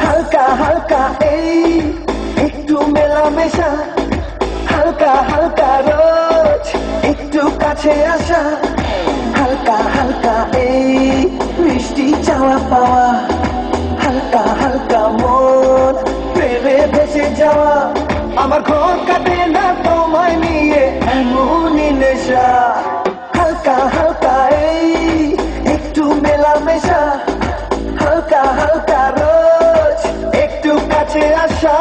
হালকা হালকা এই একটু মেলামেশা, হালকা হালকা রোজ একটু কাছে আসা, হালকা হালকা এই মিষ্টি চাওয়া পাওয়া, হালকা হালকা মন প্রেমে ভেসে যাওয়া। আমার ঘর কাটে না তোমায় নিয়ে এমনই নেশা, হালকা হালকা এই একটু মেলামেশা, হালকা হালকা রোজ একটু কাছে আসা।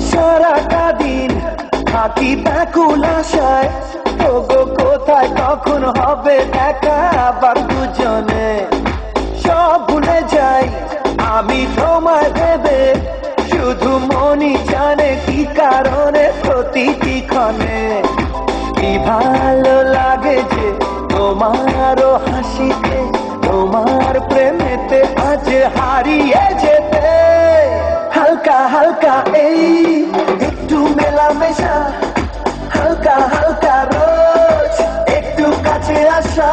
সারাটা দিন থাকি ব্যাকুল আশায়, ওগো কোথায় কখন হবে দেখা আবার দুজনে। সব ভুলে যাই আমি তোমায় ভেবে, শুধু মনই জানে কি কারণে প্রতিটি ক্ষণে। কি ভালো লাগে যে তোমারও হাসিতে, তোমার প্রেমেতে আজ হারিয়ে যেতে। হালকা হালকা এই একটু মেলামেশা, হালকা হালকা রোজ একটু কাছে আসা।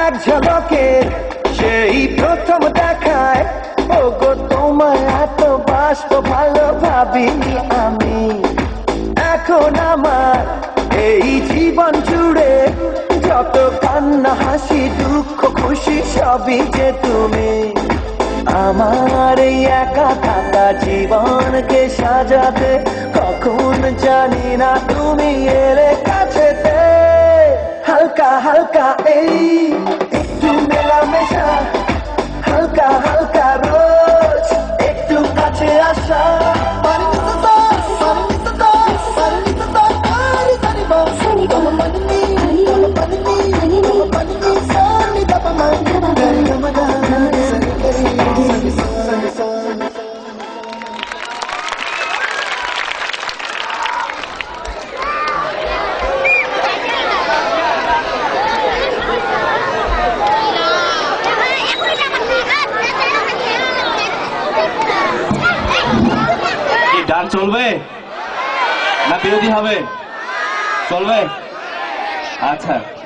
এক ঝলকের সেই প্রথম দেখায়, ওগো তোমায় এত বাসব ভালো ভাবিনি আমি। এখন আমার এই জীবন জুড়ে যত কান্না হাসি দুঃখ খুশি সবই যে তুমি। আমার এই একা থাকা জীবনকে সাজাতে কখন জানি না তুমি এলে কাছেতে। হালকা হালকা এই একটু মেলামেশা, হালকা হালকা রোজ একটু কাছে আসা। গান চলবে না বিরতি হবে? চলবে, আচ্ছা।